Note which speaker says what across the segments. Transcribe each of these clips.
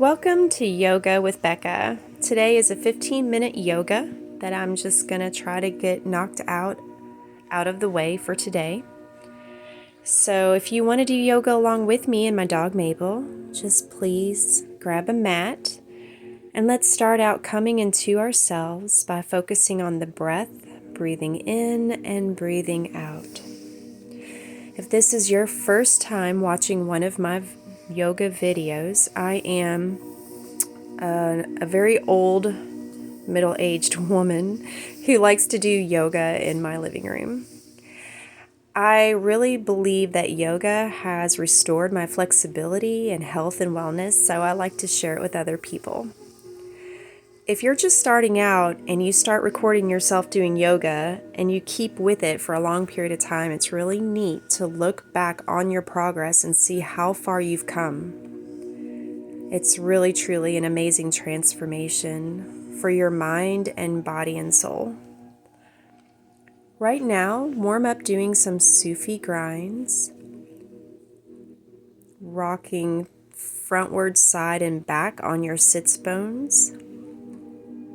Speaker 1: Welcome to Yoga with Beka. Today is a 15-minute yoga that I'm just going to try to get knocked out of the way for today. So if you want to do yoga along with me and my dog Mabel, just please grab a mat and let's start out coming into ourselves by focusing on the breath, breathing in and breathing out. If this is your first time watching one of my yoga videos, I am a very old, middle-aged woman who likes to do yoga in my living room. I really believe that yoga has restored my flexibility and health and wellness, so I like to share it with other people. If you're just starting out and you start recording yourself doing yoga and you keep with it for a long period of time, it's really neat to look back on your progress and see how far you've come. It's really, truly an amazing transformation for your mind and body and soul. Right now, warm up doing some Sufi grinds, rocking frontward, side, and back on your sits bones,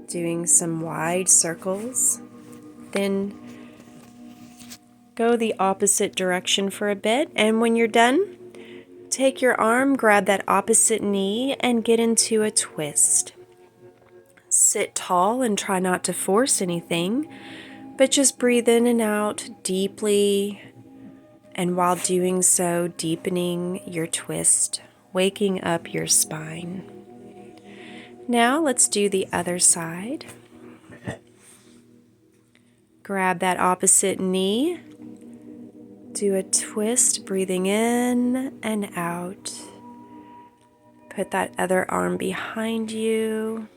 Speaker 1: doing some wide circles. Then go the opposite direction for a bit, and when you're done, take your arm, grab that opposite knee, and get into a twist. Sit tall and try not to force anything, but just breathe in and out deeply, and while doing so, deepening your twist, waking up your spine. Now let's do the other side. Grab that opposite knee, do a twist, breathing in and out. Put that other arm behind you.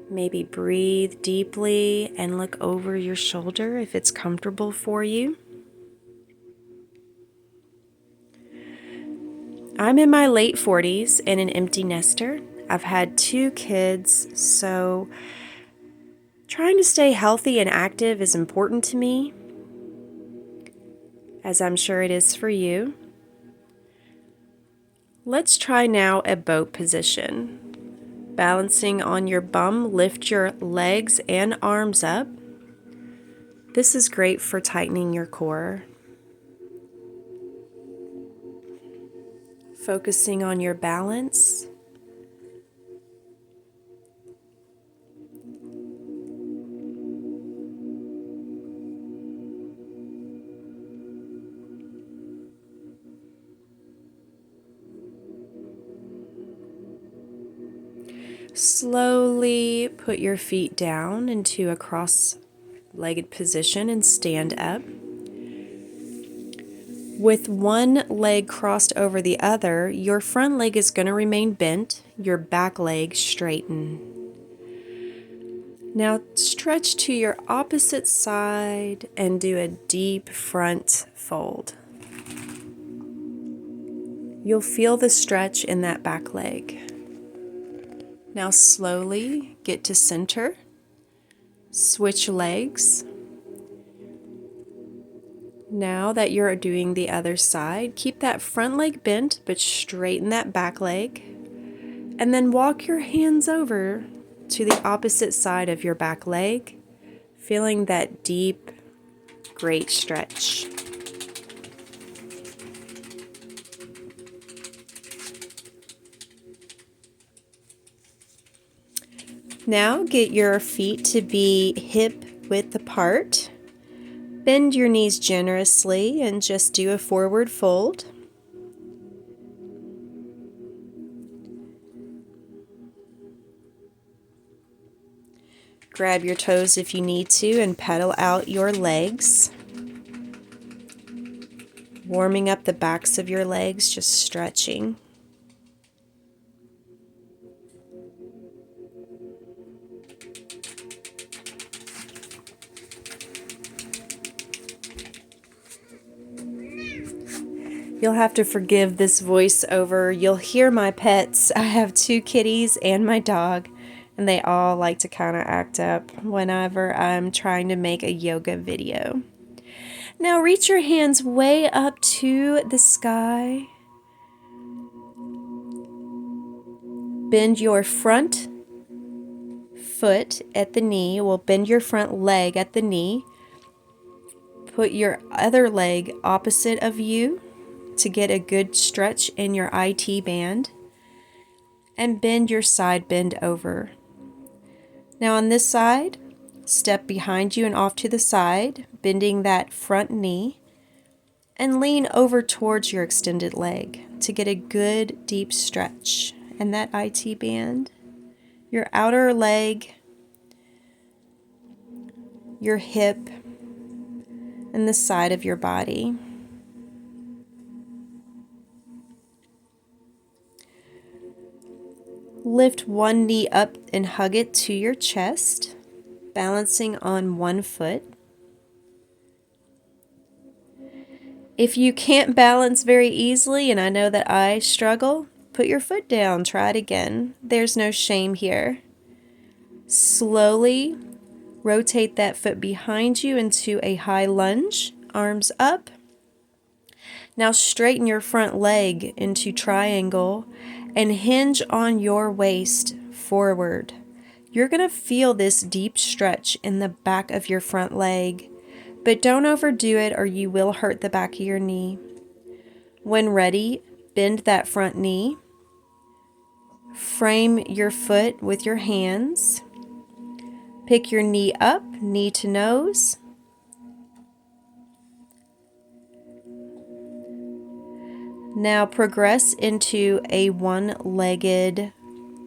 Speaker 1: Maybe breathe deeply and look over your shoulder if it's comfortable for you. I'm in my late 40s and an empty nester. I've had 2 kids, so trying to stay healthy and active is important to me, as I'm sure it is for you. Let's try now a boat position. Balancing on your bum, lift your legs and arms up. This is great for tightening your core. Focusing on your balance. Slowly put your feet down into a cross-legged position and stand up. With one leg crossed over the other, your front leg is going to remain bent, your back leg straighten. Now stretch to your opposite side and do a deep front fold. You'll feel the stretch in that back leg. Now slowly get to center, switch legs. Now that you're doing the other side, keep that front leg bent, but straighten that back leg. And then walk your hands over to the opposite side of your back leg, feeling that deep, great stretch. Now get your feet to be hip width apart. Bend your knees generously and just do a forward fold. Grab your toes if you need to and pedal out your legs. Warming up the backs of your legs, just stretching. You'll have to forgive this voiceover. You'll hear my pets. I have 2 kitties and my dog, and they all like to kind of act up whenever I'm trying to make a yoga video. Now reach your hands way up to the sky. Bend your front foot at the knee. Well, bend your front leg at the knee. Put your other leg opposite of you to get a good stretch in your IT band. And bend your side bend over. Now on this side, step behind you and off to the side, bending that front knee, and lean over towards your extended leg to get a good deep stretch in that IT band, your outer leg, your hip, and the side of your body. Lift one knee up and hug it to your chest, balancing on one foot. If you can't balance very easily, and I know that I struggle, put your foot down, try it again. There's no shame here. Slowly rotate that foot behind you into a high lunge, arms up. Now straighten your front leg into triangle and hinge on your waist forward. You're going to feel this deep stretch in the back of your front leg, but don't overdo it or you will hurt the back of your knee. When ready, bend that front knee. Frame your foot with your hands. Pick your knee up, knee to nose. Now progress into a one-legged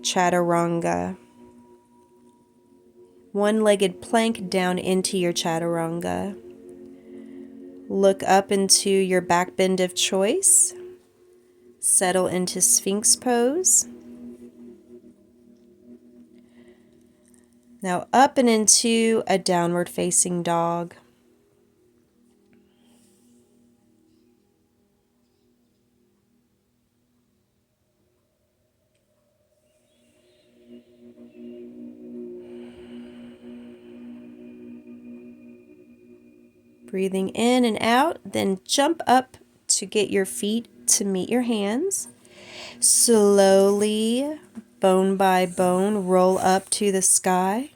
Speaker 1: chaturanga. One-legged plank down into your chaturanga. Look up into your back bend of choice. Settle into Sphinx pose. Now up and into a downward facing dog. Breathing in and out, then jump up to get your feet to meet your hands. Slowly, bone by bone, roll up to the sky.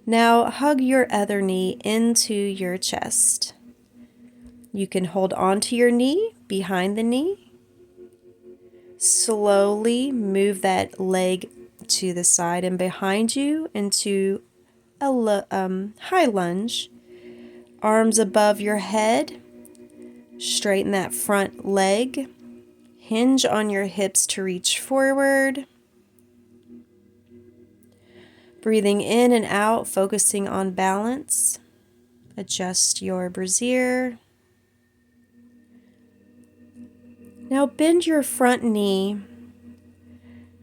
Speaker 1: Now hug your other knee into your chest. You can hold onto your knee, behind the knee. Slowly move that leg to the side and behind you into a high lunge. Arms above your head. Straighten that front leg. Hinge on your hips to reach forward. Breathing in and out, focusing on balance. Adjust your brassiere. Now bend your front knee.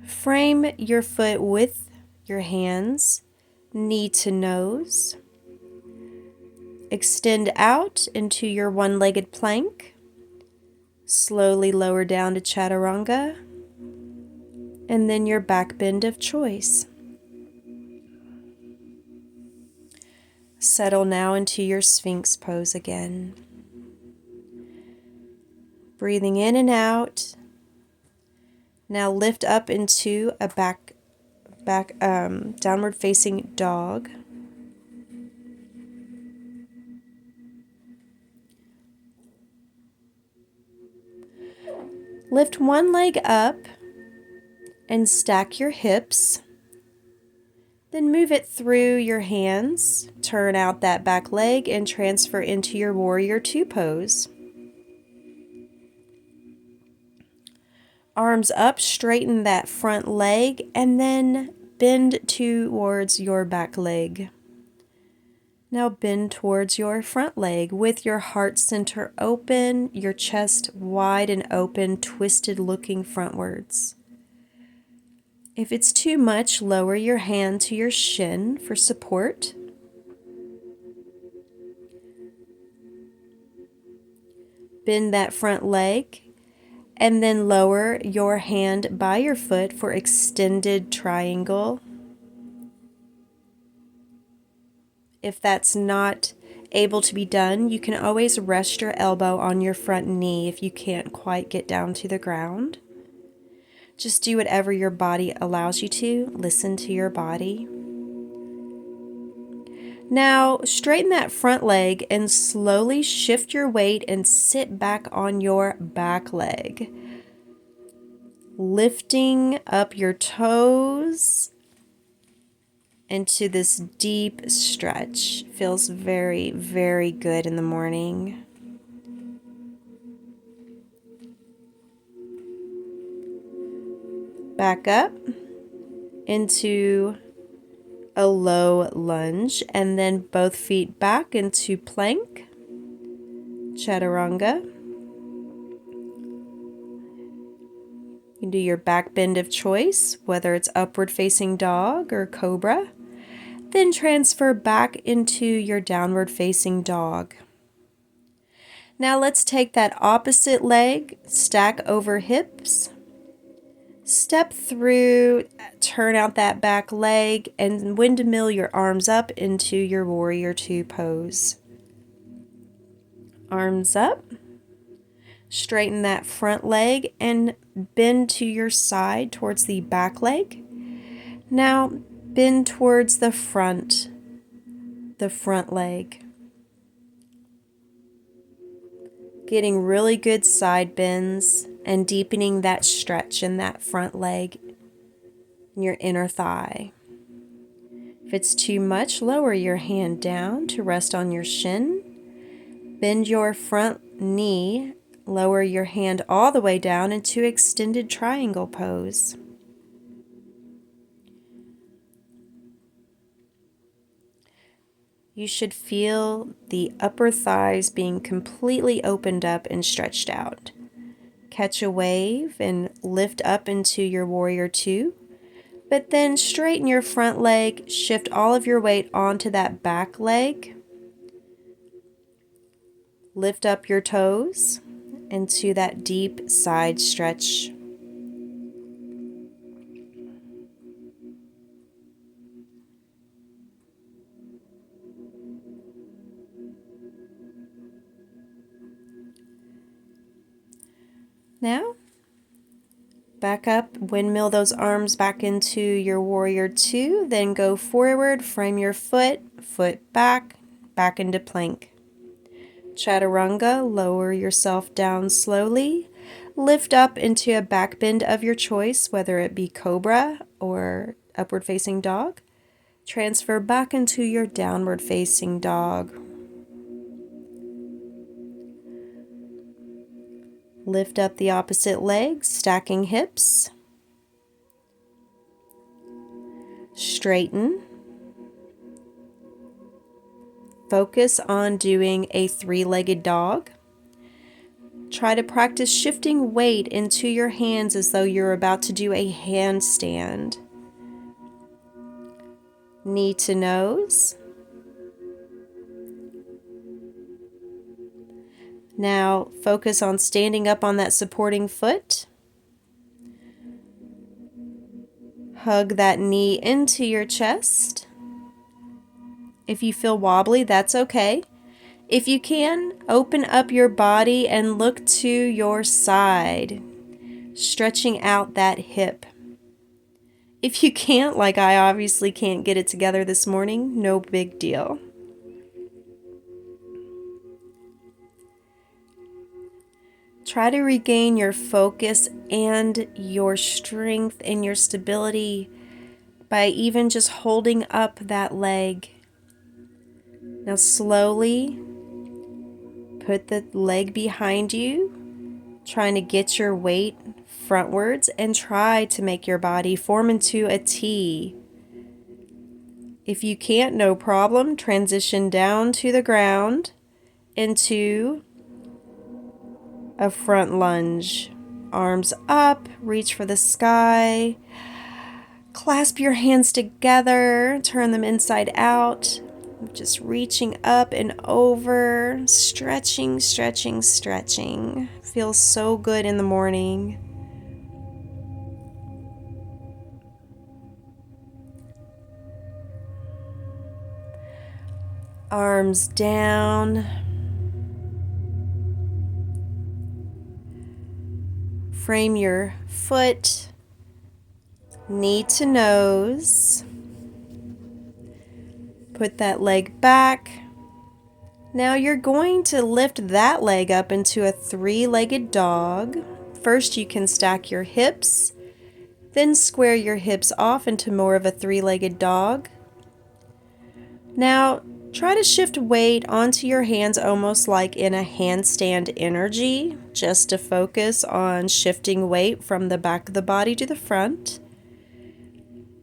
Speaker 1: Frame your foot with your hands, knee to nose. Extend out into your one-legged plank. Slowly lower down to chaturanga. And then your back bend of choice. Settle now into your Sphinx pose again. Breathing in and out. Now lift up into a downward facing dog. Lift one leg up and stack your hips. Then move it through your hands. Turn out that back leg and transfer into your warrior two pose. Arms up, straighten that front leg, and then bend towards your back leg. Now bend towards your front leg with your heart center open, your chest wide and open, twisted looking frontwards. If it's too much, lower your hand to your shin for support. Bend that front leg. And then lower your hand by your foot for extended triangle. If that's not able to be done, you can always rest your elbow on your front knee if you can't quite get down to the ground. Just do whatever your body allows you to. Listen to your body. Now, straighten that front leg and slowly shift your weight and sit back on your back leg. Lifting up your toes into this deep stretch. Feels very, very good in the morning. Back up into a low lunge and then both feet back into plank, chaturanga. You can do your back bend of choice, whether it's upward facing dog or cobra. Then transfer back into your downward facing dog. Now let's take that opposite leg, stack over hips. Step through, turn out that back leg, and windmill your arms up into your warrior two pose. Arms up. Straighten that front leg and bend to your side towards the back leg. Now bend towards the front leg. Getting really good side bends and deepening that stretch in that front leg and your inner thigh. If it's too much, lower your hand down to rest on your shin. Bend your front knee, lower your hand all the way down into extended triangle pose. You should feel the upper thighs being completely opened up and stretched out. Catch a wave and lift up into your warrior two, but then straighten your front leg, shift all of your weight onto that back leg. Lift up your toes into that deep side stretch. Now, back up, windmill those arms back into your warrior two, then go forward, frame your foot back, back into plank. Chaturanga, lower yourself down slowly. Lift up into a back bend of your choice, whether it be cobra or upward facing dog. Transfer back into your downward facing dog. Lift up the opposite leg, stacking hips. Straighten. Focus on doing a three-legged dog. Try to practice shifting weight into your hands as though you're about to do a handstand. Knee to nose. Now focus on standing up on that supporting foot. Hug that knee into your chest. If you feel wobbly, that's okay. If you can, open up your body and look to your side, stretching out that hip. If you can't, like I obviously can't get it together this morning, no big deal. Try to regain your focus and your strength and your stability by even just holding up that leg. Now slowly put the leg behind you, trying to get your weight frontwards and try to make your body form into a T. If you can't, no problem, transition down to the ground into a front lunge. Arms up, reach for the sky. Clasp your hands together, turn them inside out. Just reaching up and over, stretching, stretching, stretching. Feels so good in the morning. Arms down. Frame your foot knee to nose. Put that leg back. Now you're going to lift that leg up into a three-legged dog. First, you can stack your hips, then square your hips off into more of a three-legged dog. Now, try to shift weight onto your hands almost like in a handstand energy, just to focus on shifting weight from the back of the body to the front.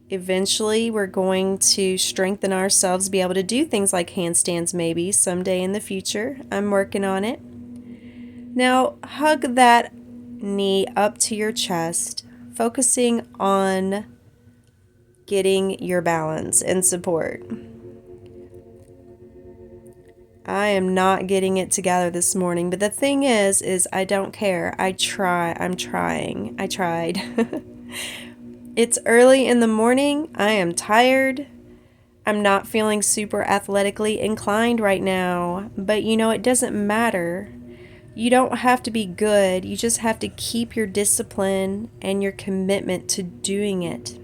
Speaker 1: Eventually, we're going to strengthen ourselves, be able to do things like handstands maybe someday in the future. I'm working on it. Now, hug that knee up to your chest, focusing on getting your balance and support. I am not getting it together this morning, but the thing is I don't care. I'm trying. I tried. It's early in the morning. I am tired. I'm not feeling super athletically inclined right now, but it doesn't matter. You don't have to be good. You just have to keep your discipline and your commitment to doing it.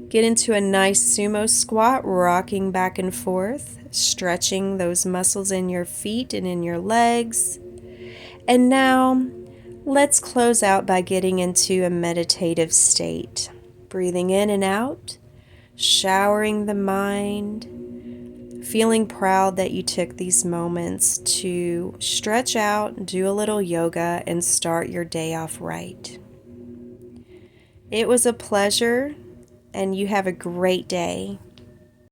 Speaker 1: Get into a nice sumo squat, rocking back and forth, stretching those muscles in your feet and in your legs. And now, let's close out by getting into a meditative state. Breathing in and out, showering the mind, feeling proud that you took these moments to stretch out, do a little yoga, and start your day off right. It was a pleasure, and you have a great day.